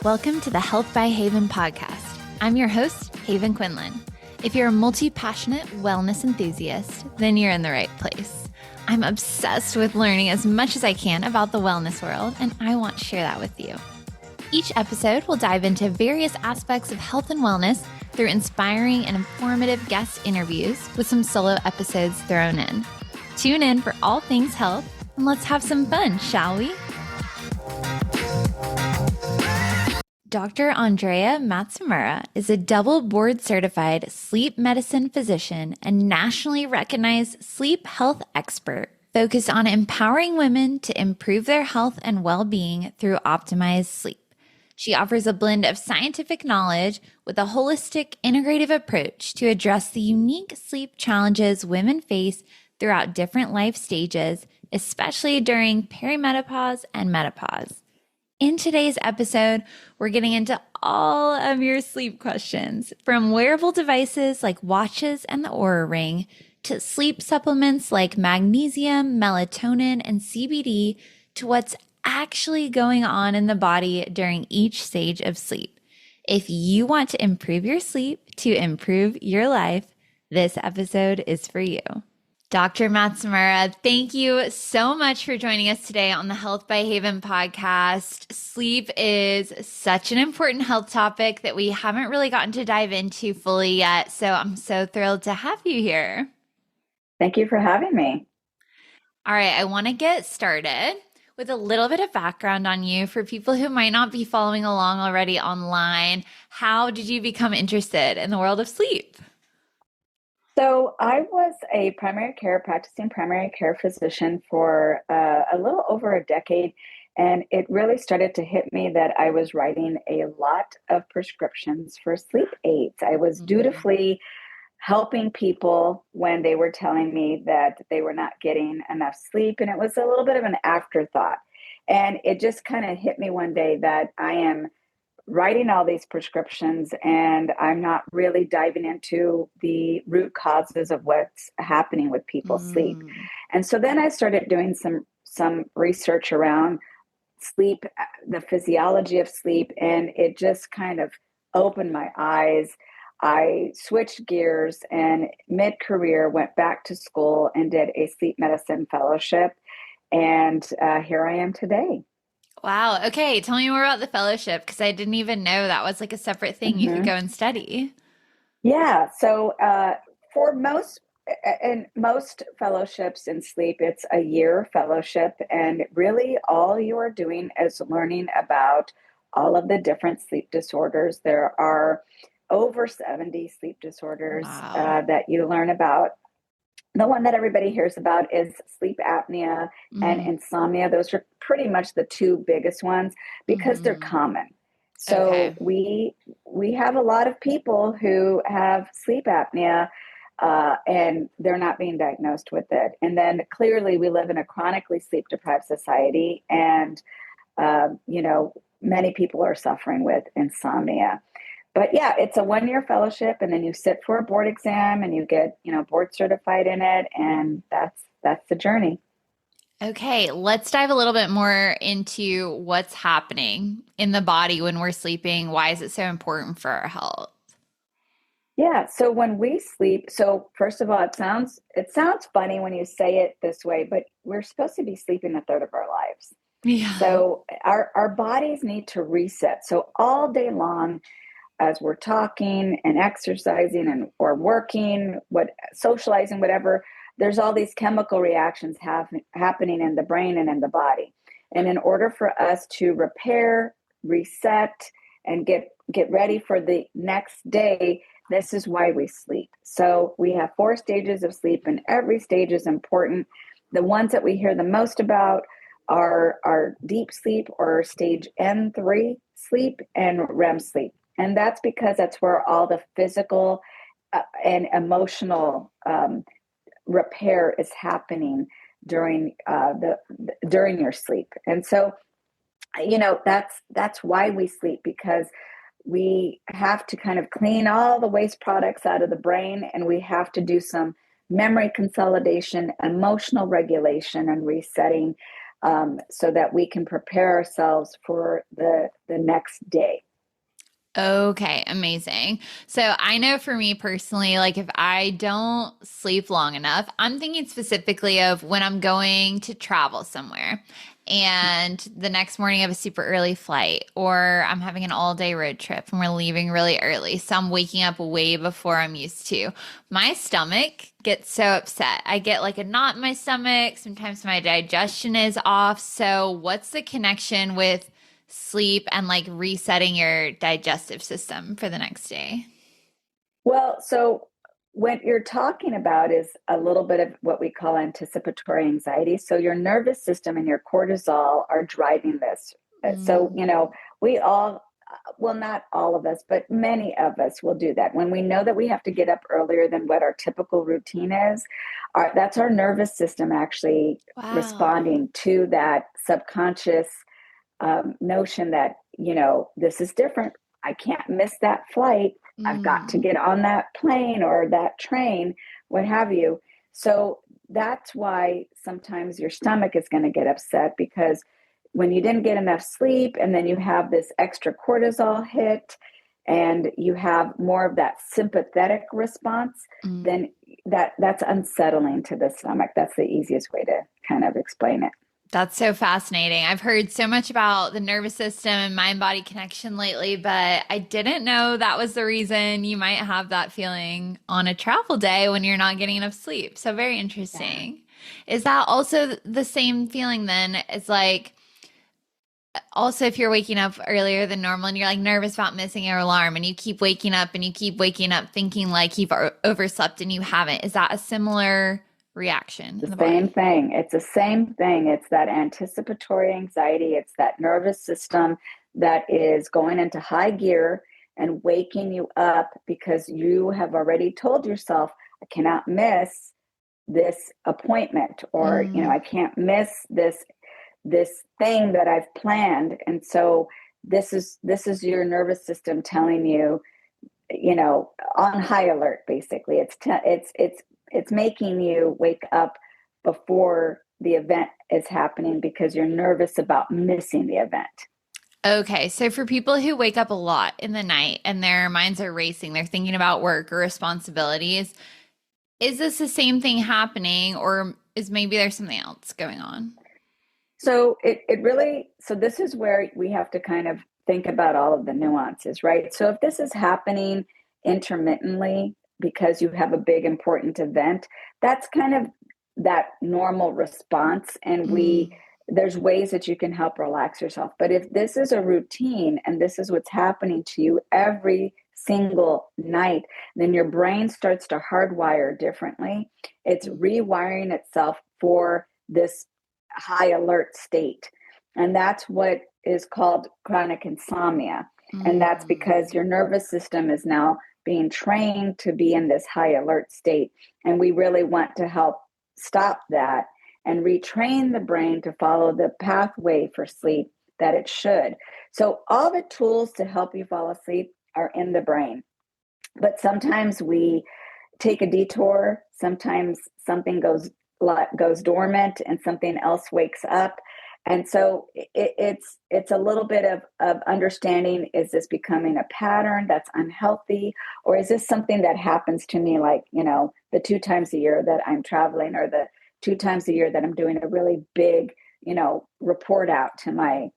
Welcome to the Health by Haven podcast. I'm your host, Haven Quinlan. If you're a multi-passionate wellness enthusiast, then you're in the right place. I'm obsessed with learning as much as I can about the wellness world, and I want to share that with you. Each episode will dive into various aspects of health and wellness through inspiring and informative guest interviews with some solo episodes thrown in. Tune in for all things health, and let's have some fun, shall we? Dr. Andrea Matsumura is a double board-certified sleep medicine physician and nationally recognized sleep health expert focused on empowering women to improve their health and well-being through optimized sleep. She offers a blend of scientific knowledge with a holistic, integrative approach to address the unique sleep challenges women face throughout different life stages, especially during perimenopause and menopause. In today's episode, we're getting into all of your sleep questions, from wearable devices like watches and the Oura ring, to sleep supplements like magnesium, melatonin, and CBD, to what's actually going on in the body during each stage of sleep. If you want to improve your sleep to improve your life, this episode is for you. Dr. Matsumura, thank you so much for joining us today on the Health by Haven podcast. Sleep is such an important health topic that we haven't really gotten to dive into fully yet, so I'm so thrilled to have you here. Thank you for having me. All right, I want to get started with a little bit of background on you for people who might not be following along already online. How did you become interested in the world of sleep? So I was a practicing primary care physician for a little over a decade, and it really started to hit me that I was writing a lot of prescriptions for sleep aids. I was dutifully helping people when they were telling me that they were not getting enough sleep, and it was a little bit of an afterthought. And it just kind of hit me one day that I am writing all these prescriptions and I'm not really diving into the root causes of what's happening with people's sleep. And so then I started doing some research around sleep, the physiology of sleep, and it just kind of opened my eyes. I switched gears and mid-career went back to school and did a sleep medicine fellowship. And here I am today. Wow. Okay. Tell me more about the fellowship, because I didn't even know that was like a separate thing you could go and study. Yeah. So for most fellowships in sleep, it's a year fellowship. And really all you are doing is learning about all of the different sleep disorders. There are over 70 sleep disorders that you learn about. The one that everybody hears about is sleep apnea and insomnia. Those are pretty much the two biggest ones because they're common. So we have a lot of people who have sleep apnea and they're not being diagnosed with it. And then clearly we live in a chronically sleep deprived society, and many people are suffering with insomnia. But yeah, it's a 1-year fellowship, and then you sit for a board exam and you get, board certified in it. And that's the journey. Okay, let's dive a little bit more into what's happening in the body when we're sleeping. Why is it so important for our health? Yeah, so when we sleep, so first of all, it sounds funny when you say it this way, but we're supposed to be sleeping a third of our lives. Yeah. So our bodies need to reset. So all day long, as we're talking and exercising or working, socializing, whatever, there's all these chemical reactions happening in the brain and in the body. And in order for us to repair, reset, and get ready for the next day, this is why we sleep. So we have 4 stages of sleep, and every stage is important. The ones that we hear the most about are deep sleep, or stage N3 sleep, and REM sleep. And that's because that's where all the physical and emotional repair is happening during your sleep. And so, that's why we sleep, because we have to kind of clean all the waste products out of the brain, and we have to do some memory consolidation, emotional regulation, and resetting so that we can prepare ourselves for the next day. Okay, amazing. So I know for me personally, like if I don't sleep long enough, I'm thinking specifically of when I'm going to travel somewhere and the next morning I have a super early flight, or I'm having an all day road trip and we're leaving really early. So I'm waking up way before I'm used to. My stomach gets so upset. I get like a knot in my stomach. Sometimes my digestion is off. So what's the connection with sleep and like resetting your digestive system for the next day? Well, so what you're talking about is a little bit of what we call anticipatory anxiety. So your nervous system and your cortisol are driving this. So, Mm. we all, well, not all of us, but many of us will do that. When we know that we have to get up earlier than what our typical routine is, that's our nervous system actually Wow. responding to that subconscious notion that, this is different. I can't miss that flight. I've got to Mm. get on that plane or that train, what have you. So that's why sometimes your stomach is going to get upset, because when you didn't get enough sleep and then you have this extra cortisol hit and you have more of that sympathetic response, Mm. then that's unsettling to the stomach. That's the easiest way to kind of explain it. That's so fascinating. I've heard so much about the nervous system and mind body connection lately, but I didn't know that was the reason you might have that feeling on a travel day when you're not getting enough sleep. So very Yeah. interesting. Is that also the same feeling then? It's like also if you're waking up earlier than normal and you're like nervous about missing your alarm and you keep waking up and you keep waking up thinking like you've overslept and you haven't, is that a similar reaction in The the same body? thing. It's the same thing. It's that anticipatory anxiety. It's that nervous system that is going into high gear and waking you up because you have already told yourself, I cannot miss this appointment, or Mm. I can't miss this thing that I've planned. And so this is your nervous system telling you, on high alert. Basically, it's making you wake up before the event is happening because you're nervous about missing the event. Okay, so for people who wake up a lot in the night and their minds are racing, they're thinking about work or responsibilities, is this the same thing happening, or is maybe there's something else going on? So it really, so this is where we have to kind of think about all of the nuances, right? So if this is happening intermittently because you have a big important event, that's kind of that normal response. And Mm. there's ways that you can help relax yourself. But if this is a routine and this is what's happening to you every single night, then your brain starts to hardwire differently. It's rewiring itself for this high alert state. And that's what is called chronic insomnia. And that's Mm. because your nervous system is now being trained to be in this high alert state. And we really want to help stop that and retrain the brain to follow the pathway for sleep that it should. So, all the tools to help you fall asleep are in the brain. But sometimes we take a detour. Sometimes something goes dormant and something else wakes up. And so it's a little bit of understanding, is this becoming a pattern that's unhealthy, or is this something that happens to me, like, the 2 times a year that I'm traveling, or the 2 times a year that I'm doing a really big, report out to my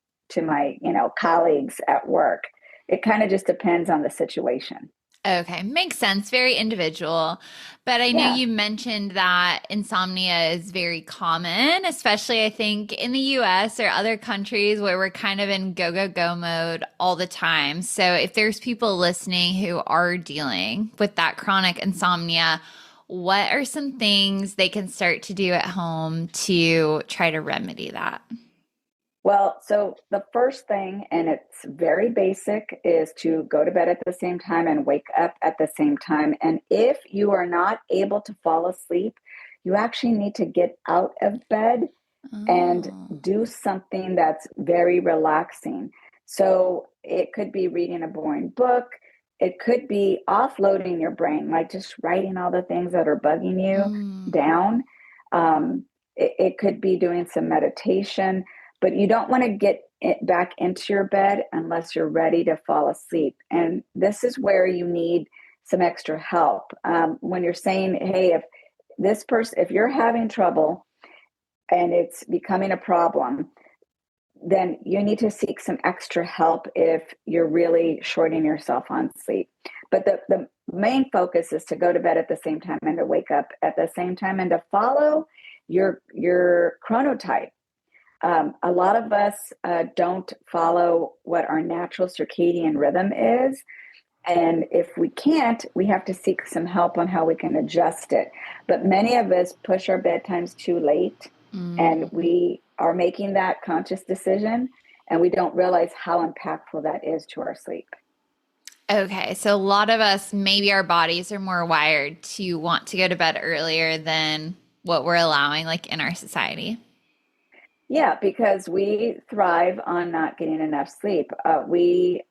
colleagues at work. It kind of just depends on the situation. Okay, makes sense. Very individual. But I know Yeah. you mentioned that insomnia is very common, especially I think in the US or other countries where we're kind of in go, go, go mode all the time. So if there's people listening who are dealing with that chronic insomnia, what are some things they can start to do at home to try to remedy that? Well, so the first thing, and it's very basic, is to go to bed at the same time and wake up at the same time. And if you are not able to fall asleep, you actually need to get out of bed and Oh. do something that's very relaxing. So it could be reading a boring book. It could be offloading your brain, like just writing all the things that are bugging you Mm. down. It could be doing some meditation, but you don't want to get back into your bed unless you're ready to fall asleep. And this is where you need some extra help. When you're saying, hey, if you're having trouble and it's becoming a problem, then you need to seek some extra help if you're really shorting yourself on sleep. But the main focus is to go to bed at the same time and to wake up at the same time and to follow your chronotype. A lot of us don't follow what our natural circadian rhythm is. And if we can't, we have to seek some help on how we can adjust it. But many of us push our bedtimes too late, and we are making that conscious decision, and we don't realize how impactful that is to our sleep. Okay, so a lot of us, maybe our bodies are more wired to want to go to bed earlier than what we're allowing, like in our society. Yeah, because we thrive on not getting enough sleep. We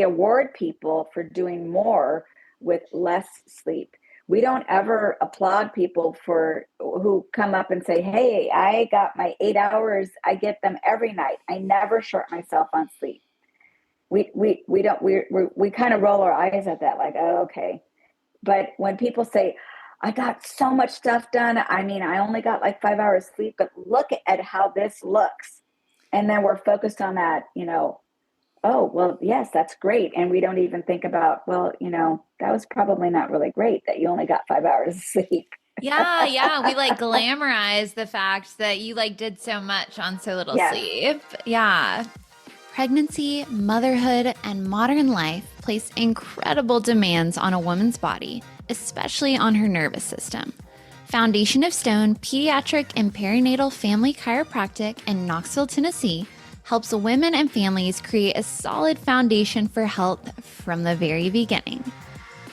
award people for doing more with less sleep. We don't ever applaud people for who come up and say, "Hey, I got my 8 hours. I get them every night. I never short myself on sleep." We don't we kind of roll our eyes at that, like, "Oh, okay." But when people say, "I got so much stuff done. I mean, I only got like 5 hours sleep, but look at how this looks," and then we're focused on that, oh, well, yes, that's great. And we don't even think about, well, that was probably not really great that you only got 5 hours of sleep. Yeah, yeah. We like glamorize the fact that you like did so much on so little Yes. sleep. Yeah. Pregnancy, motherhood, and modern life place incredible demands on a woman's body, especially on her nervous system. Foundation of Stone Pediatric and Perinatal Family Chiropractic in Knoxville, Tennessee helps women and families create a solid foundation for health from the very beginning.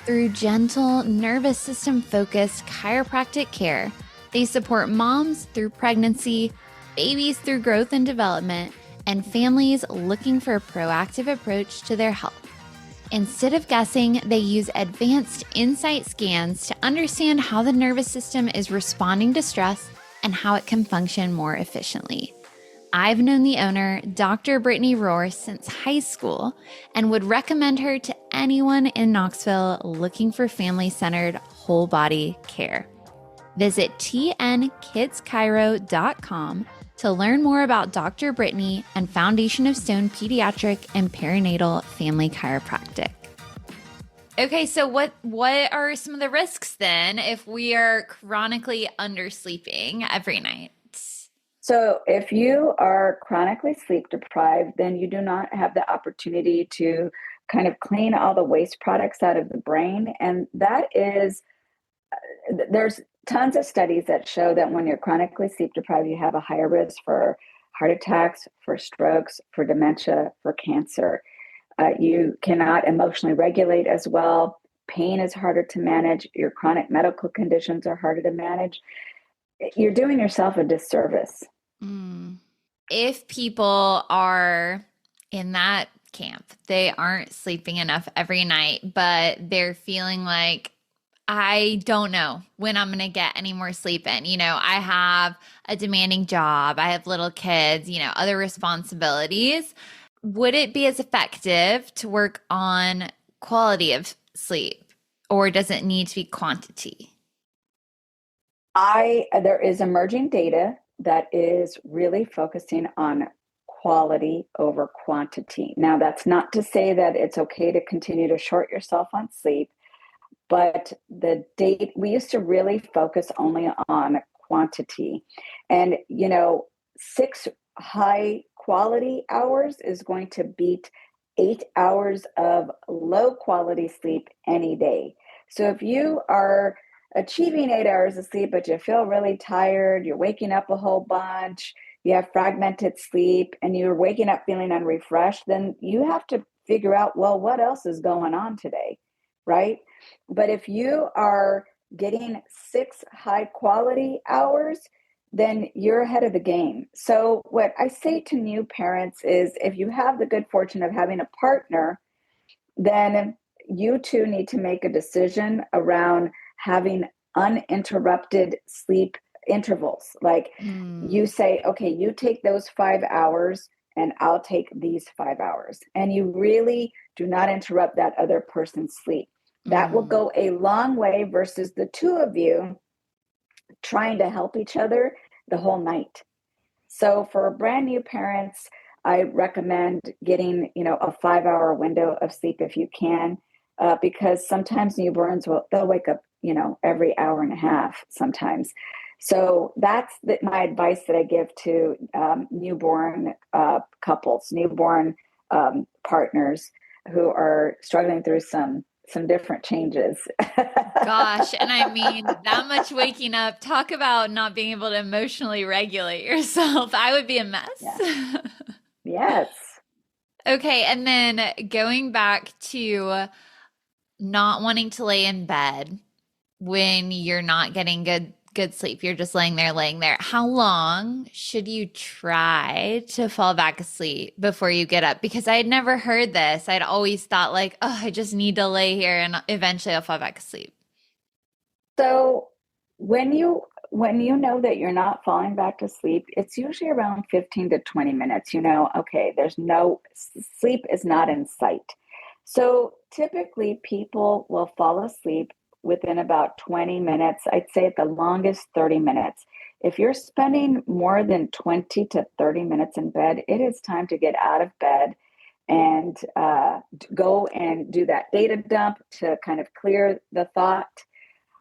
Through gentle, nervous system focused chiropractic care, they support moms through pregnancy, babies through growth and development, and families looking for a proactive approach to their health. Instead of guessing, they use advanced insight scans to understand how the nervous system is responding to stress and how it can function more efficiently. I've known the owner, Dr. Brittany Rohr, since high school and would recommend her to anyone in Knoxville looking for family-centered whole body care. Visit tnkidschiro.com to learn more about Dr. Brittany and Foundation of Stone Pediatric and Perinatal Family Chiropractic. Okay, so what are some of the risks then if we are chronically undersleeping every night? So if you are chronically sleep deprived, then you do not have the opportunity to kind of clean all the waste products out of the brain. And there's tons of studies that show that when you're chronically sleep deprived, you have a higher risk for heart attacks, for strokes, for dementia, for cancer. You cannot emotionally regulate as well. Pain is harder to manage. Your chronic medical conditions are harder to manage. You're doing yourself a disservice. If people are in that camp, they aren't sleeping enough every night, but they're feeling like, I don't know when I'm going to get any more sleep in. I have a demanding job. I have little kids, other responsibilities. Would it be as effective to work on quality of sleep, or does it need to be quantity? There is emerging data that is really focusing on quality over quantity. Now, that's not to say that it's okay to continue to short yourself on sleep, but we used to really focus only on quantity. And, 6 high quality hours is going to beat 8 hours of low quality sleep any day. So if you are achieving 8 hours of sleep, but you feel really tired, you're waking up a whole bunch, you have fragmented sleep, and you're waking up feeling unrefreshed, then you have to figure out, well, what else is going on today, right? But if you are getting 6 high quality hours, then you're ahead of the game. So what I say to new parents is, if you have the good fortune of having a partner, then you two need to make a decision around having uninterrupted sleep intervals. Like you Mm. say, okay, you take those 5 hours and I'll take these 5 hours. And you really do not interrupt that other person's sleep. That will Mm. go a long way versus the two of you trying to help each other the whole night. So for brand new parents, I recommend getting, a 5 hour window of sleep if you can, because sometimes newborns they'll wake up, every hour and a half sometimes. So that's my advice that I give to newborn couples, newborn partners who are struggling through some different changes. Gosh, and I mean, that much waking up, talk about not being able to emotionally regulate yourself. I would be a mess. Yeah. Yes. Okay, and then going back to not wanting to lay in bed when you're not getting good sleep, you're just laying there. How long should you try to fall back asleep before you get up? Because I had never heard this. I'd always thought like, oh, I just need to lay here and eventually I'll fall back asleep. So when you know that you're not falling back to sleep, it's usually around 15 to 20 minutes. Okay, there's no sleep is not in sight. So typically people will fall asleep within about 20 minutes. I'd say at the longest 30 minutes. If you're spending more than 20 to 30 minutes in bed, it is time to get out of bed and go and do that data dump to kind of clear the thought,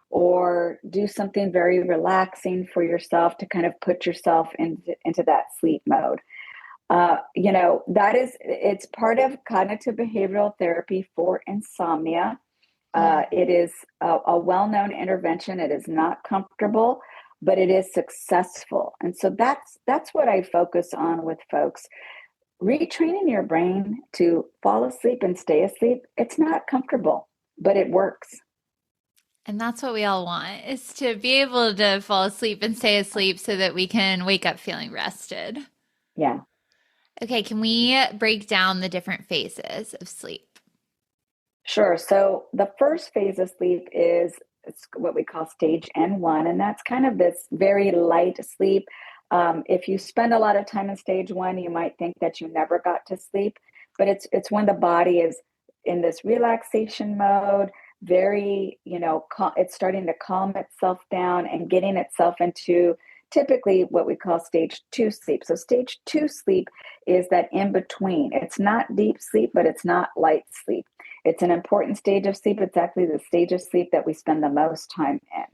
or do something very relaxing for yourself to kind of put yourself into that sleep mode. It's part of cognitive behavioral therapy for insomnia. Mm. It is a well-known intervention. It is not comfortable, but it is successful. And so that's what I focus on with folks. Retraining your brain to fall asleep and stay asleep, it's not comfortable, but it works. And that's what we all want is to be able to fall asleep and stay asleep so that we can wake up feeling rested. Yeah. Okay, can we break down the different phases of sleep? Sure. So the first phase of sleep is it's what we call stage N1, and that's kind of this very light sleep. If you spend a lot of time in stage one, you might think that you never got to sleep, but it's when the body is in this relaxation mode, very, it's starting to calm itself down and getting itself into typically what we call stage two sleep. So stage two sleep is that in between. It's not deep sleep, but it's not light sleep. It's an important stage of sleep. It's actually the stage of sleep that we spend the most time in.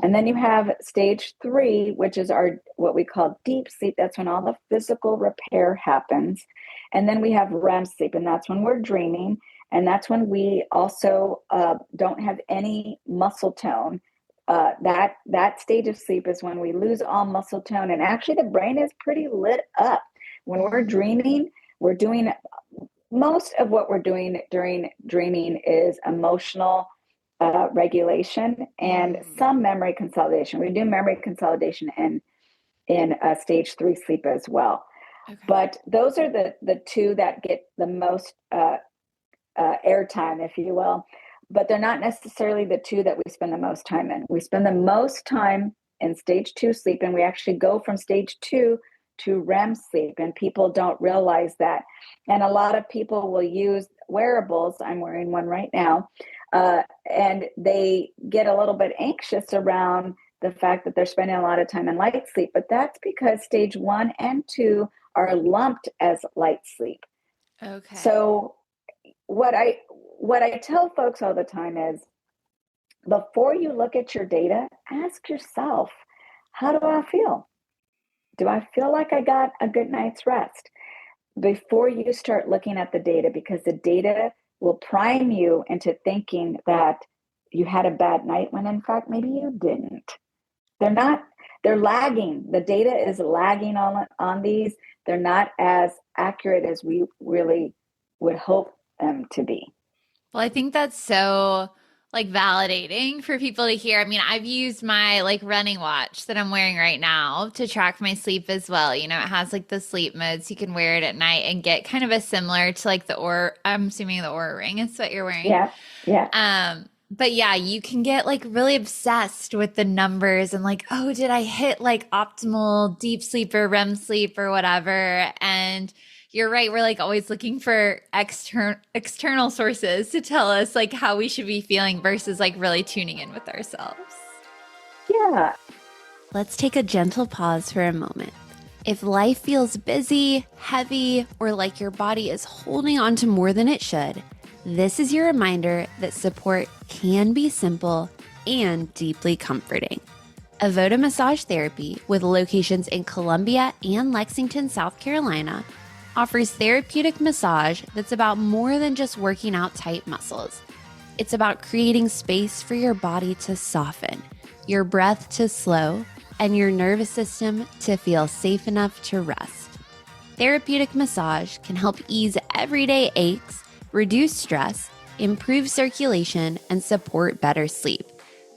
And Mm. then you have stage three, which is our what we call deep sleep. That's when all the physical repair happens. And then we have REM sleep, and that's when we're dreaming. And that's when we also don't have any muscle tone. That stage of sleep is when we lose all muscle tone, and actually the brain is pretty lit up. When we're Mm. dreaming, we're doing most of what we're doing during dreaming is emotional regulation and Mm. some memory consolidation. We do memory consolidation in stage three sleep as well. Okay. But those are the two that get the most airtime, if you will. But they're not necessarily the two that we spend the most time in. We spend the most time in stage two sleep, and we actually go from stage two to REM sleep, and people don't realize that. And a lot of people will use wearables. I'm wearing one right now, and they get a little bit anxious around the fact that they're spending a lot of time in light sleep. But that's because stage one and two are lumped as light sleep. Okay. So what I tell folks all the time is before you look at your data, ask yourself, how do I feel? Do I feel like I got a good night's rest? Before you start looking at the data, because the data will prime you into thinking that you had a bad night when in fact maybe you didn't. They're not, they're lagging. The data is lagging on these. They're not as accurate as we really would hope them to be. Well, I think that's so like validating for people to hear. I mean, I've used my like running watch that I'm wearing right now to track my sleep as well. You know, it has like the sleep modes. You can wear it at night and get kind of a similar to like the Oura, I'm assuming the Oura ring is what you're wearing. Yeah, yeah. Um, But yeah, you can get like really obsessed with the numbers and like, oh, did I hit like optimal deep sleep or REM sleep or whatever? And you're right. We're like always looking for external sources to tell us like how we should be feeling versus like really tuning in with ourselves. Yeah. Let's take a gentle pause for a moment. If life feels busy, heavy, or like your body is holding on to more than it should, this is your reminder that support can be simple and deeply comforting. Avoda Massage Therapy, with locations in Columbia and Lexington, South Carolina, offers therapeutic massage that's about more than just working out tight muscles. It's about creating space for your body to soften, your breath to slow, and your nervous system to feel safe enough to rest. Therapeutic massage can help ease everyday aches, reduce stress, improve circulation, and support better sleep.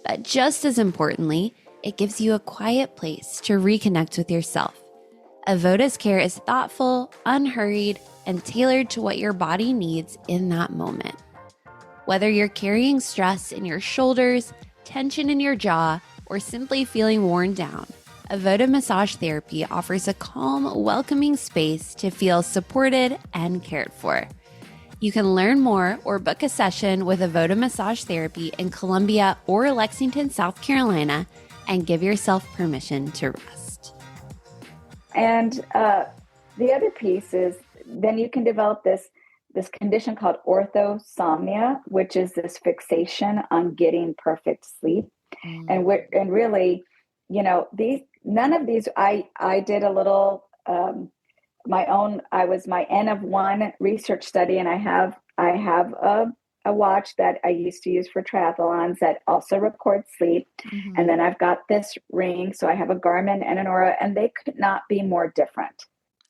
But just as importantly, it gives you a quiet place to reconnect with yourself. Avoda's care is thoughtful, unhurried, and tailored to what your body needs in that moment. Whether you're carrying stress in your shoulders, tension in your jaw, or simply feeling worn down, Avoda Massage Therapy offers a calm, welcoming space to feel supported and cared for. You can learn more or book a session with Avoda Massage Therapy in Columbia or Lexington, South Carolina, and give yourself permission to rest. And the other piece is then you can develop this condition called orthosomnia, which is this fixation on getting perfect sleep. And really, these none of these. I did a little my own. I was my N of one research study, and I have a watch that I used to use for triathlons that also records sleep. And then I've got this ring, so I have a Garmin and an Oura, and they could not be more different.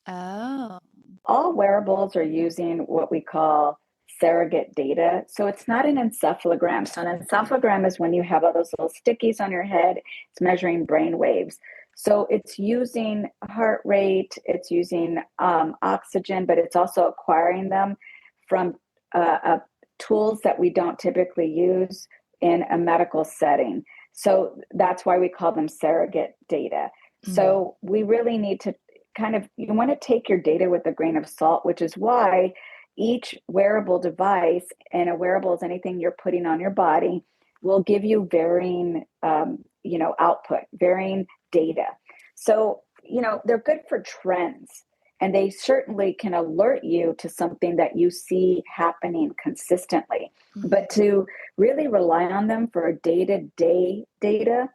Oh. All wearables are using what we call surrogate data. So it's not an encephalogram. So an encephalogram is when you have all those little stickies on your head, it's measuring brain waves. So it's using heart rate, it's using oxygen, but it's also acquiring them from tools that we don't typically use in a medical setting. So that's why we call them surrogate data. So we really need to you want to take your data with a grain of salt, which is why each wearable device, and a wearable is anything you're putting on your body, will give you varying, output, varying data. So, they're good for trends, and they certainly can alert you to something that you see happening consistently. But to really rely on them for day-to-day data,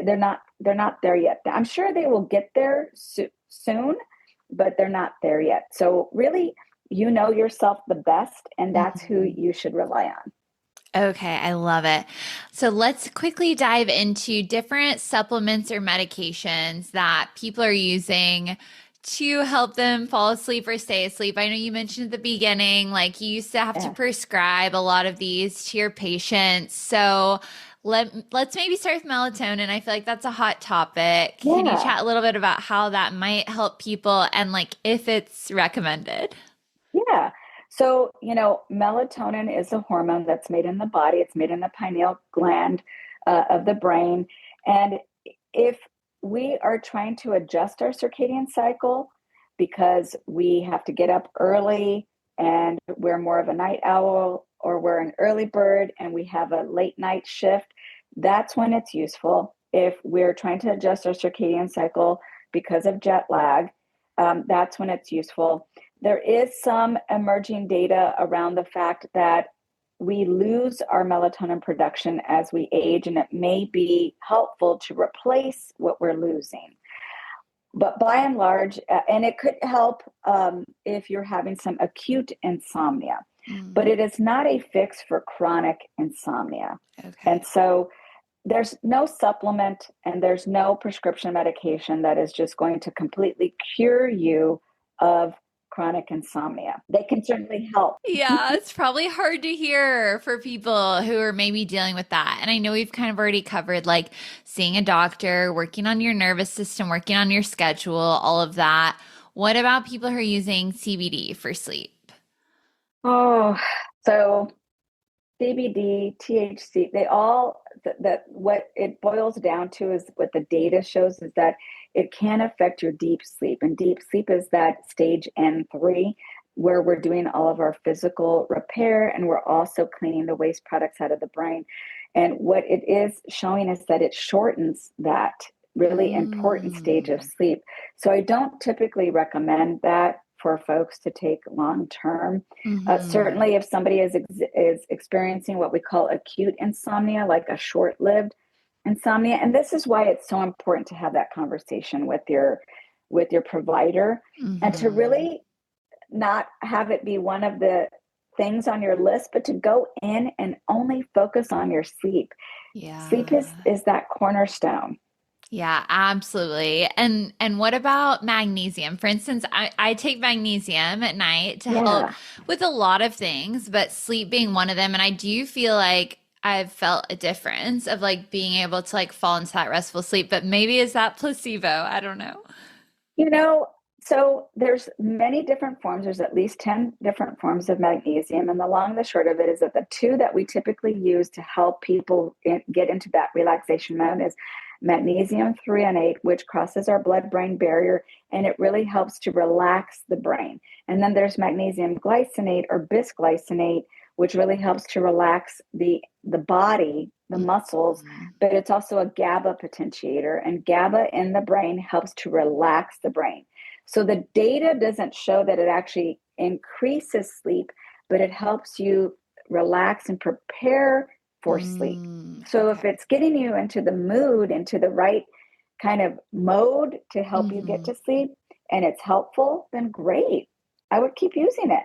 they're not there yet. I'm sure they will get there soon, but they're not there yet. So really, you know yourself the best, and that's who you should rely on. Okay, I love it. So let's quickly dive into different supplements or medications that people are using to help them fall asleep or stay asleep. I know you mentioned at the beginning, like you used to have to prescribe a lot of these to your patients. So let's maybe start with melatonin. I feel like that's a hot topic. Can you chat a little bit about how that might help people and like if it's recommended? Yeah. So, melatonin is a hormone that's made in the body. It's made in the pineal gland of the brain. And if we are trying to adjust our circadian cycle because we have to get up early and we're more of a night owl, or we're an early bird and we have a late night shift, that's when it's useful. If we're trying to adjust our circadian cycle because of jet lag, that's when it's useful. There is some emerging data around the fact that we lose our melatonin production as we age, and it may be helpful to replace what we're losing. But by and large, and it could help if you're having some acute insomnia, but it is not a fix for chronic insomnia. Okay. And so there's no supplement and there's no prescription medication that is just going to completely cure you of chronic insomnia. They can certainly help. Yeah, it's probably hard to hear for people who are maybe dealing with that. And I know we've kind of already covered like seeing a doctor, working on your nervous system, working on your schedule, all of that. What about people who are using CBD for sleep? Oh, so CBD, THC, they all, that what it boils down to is what the data shows is that it can affect your deep sleep. And deep sleep is that stage N3 where we're doing all of our physical repair and we're also cleaning the waste products out of the brain. And what it is showing is that it shortens that really important stage of Mm. sleep. So I don't typically recommend that for folks to take long term. Mm-hmm. Certainly, if somebody is experiencing what we call acute insomnia, like a short lived insomnia, and this is why it's so important to have that conversation with your provider and to Mm-hmm. really not have it be one of the things on your list, but to go in and only focus on your sleep. Sleep Yeah. is that cornerstone. Yeah, absolutely. And what about magnesium? For instance, I take magnesium at night to help Yeah. with a lot of things, but sleep being one of them. And I do feel like I've felt a difference of like being able to like fall into that restful sleep, but maybe is that placebo? I don't know. You know, so there's many different forms. There's at least 10 different forms of magnesium. And the long and the short of it is that the two that we typically use to help people get into that relaxation mode is magnesium threonate, which crosses our blood brain barrier and it really helps to relax the brain. And then there's magnesium glycinate or bisglycinate, which really helps to relax the body, the muscles, Mhm. but it's also a GABA potentiator, and GABA in the brain helps to relax the brain. So the data doesn't show that it actually increases sleep, but it helps you relax and prepare for sleep. So if Okay. it's getting you into the mood, into the right kind of mode to help you get Hmm. to sleep, and it's helpful, then great. I would keep using it.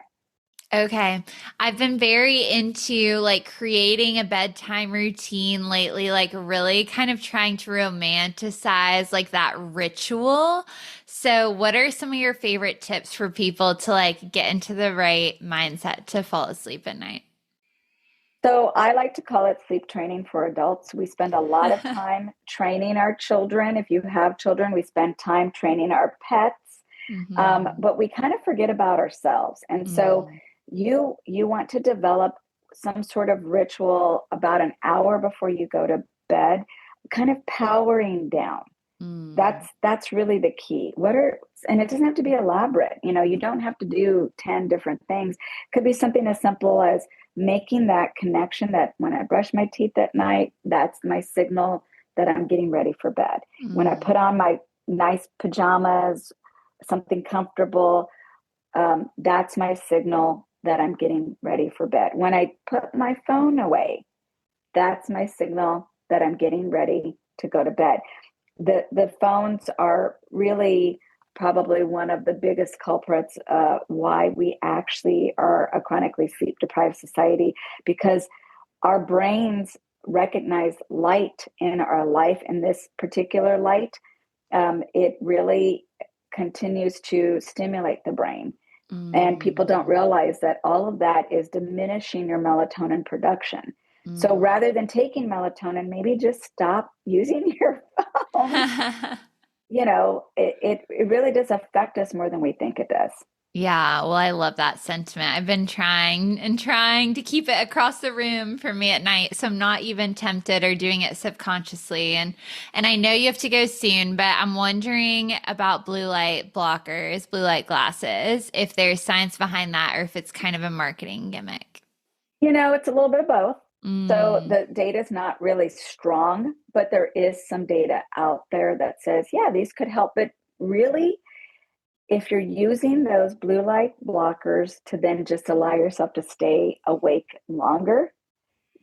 Okay. I've been very into like creating a bedtime routine lately, like really kind of trying to romanticize like that ritual. So, what are some of your favorite tips for people to like get into the right mindset to fall asleep at night? So I like to call it sleep training for adults. We spend a lot of time training our children. If you have children, we spend time training our pets, Hmm. but we kind of forget about ourselves. And so Mm. you want to develop some sort of ritual about an hour before you go to bed, kind of powering down. Mm. That's really the key. And it doesn't have to be elaborate. You know, you don't have to do 10 different things. It could be something as simple as making that connection that when I brush my teeth at night, that's my signal that I'm getting ready for bed. When I Mm. put on my nice pajamas, something comfortable, that's my signal that I'm getting ready for bed. When I put my phone away, that's my signal that I'm getting ready to go to bed. The phones are really probably one of the biggest culprits why we actually are a chronically sleep deprived society, because our brains recognize light in our life, and this particular light, it really continues to stimulate the brain. And people don't Mm. realize that all of that is diminishing your melatonin production. So Mm. rather than taking melatonin, maybe just stop using your phone. You know, it really does affect us more than we think it does. Yeah, well, I love that sentiment. I've been trying and trying to keep it across the room for me at night, so I'm not even tempted or doing it subconsciously. And I know you have to go soon, but I'm wondering about blue light blockers, blue light glasses, if there's science behind that or if it's kind of a marketing gimmick. You know, it's a little bit of both. So Mm. the data is not really strong, but there is some data out there that says, yeah, these could help. But really, if you're using those blue light blockers to then just allow yourself to stay awake longer,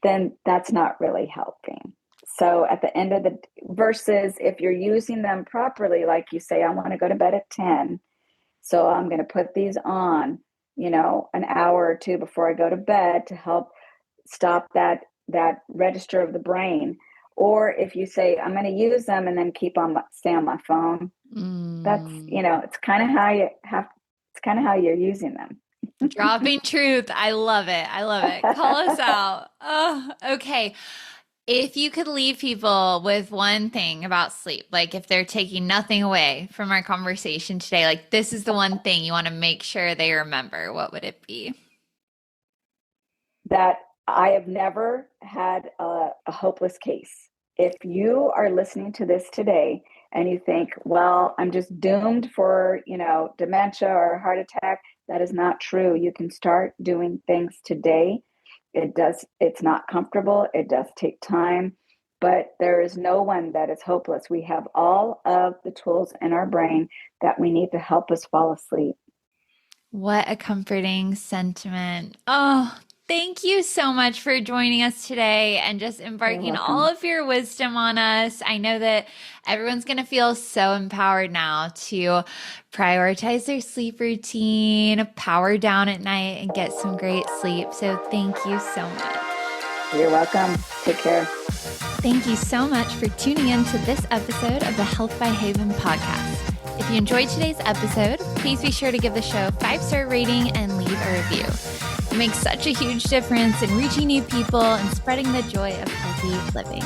then that's not really helping. So at the end of the versus if you're using them properly, like you say, I want to go to bed at 10. So I'm going to put these on, you know, an hour or two before I go to bed to help stop that register of the brain. Or if you say I'm going to use them and then stay on my phone, that's, Mm. you know, it's kind of how you're using them. Dropping truth. I love it. I love it. Call us out. Oh, okay. If you could leave people with one thing about sleep, like if they're taking nothing away from our conversation today, like this is the one thing you want to make sure they remember, what would it be? that I have never had a hopeless case. If you are listening to this today and you think, well, I'm just doomed for, dementia or a heart attack, that is not true. You can start doing things today. It's not comfortable. It does take time, but there is no one that is hopeless. We have all of the tools in our brain that we need to help us fall asleep. What a comforting sentiment. Oh, thank you so much for joining us today and just You're embarking all welcome. of your wisdom on us. I know that everyone's going to feel so empowered now to prioritize their sleep routine, power down at night, and get some great sleep. So thank you so much. You're welcome. Take care. Thank you so much for tuning in to this episode of the Health by Haven podcast. If you enjoyed today's episode, please be sure to give the show a 5-star rating and leave a review. It makes such a huge difference in reaching new people and spreading the joy of healthy living.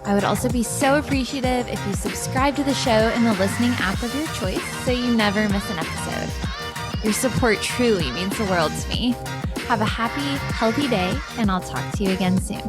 I would also be so appreciative if you subscribe to the show in the listening app of your choice so you never miss an episode. Your support truly means the world to me. Have a happy, healthy day, and I'll talk to you again soon.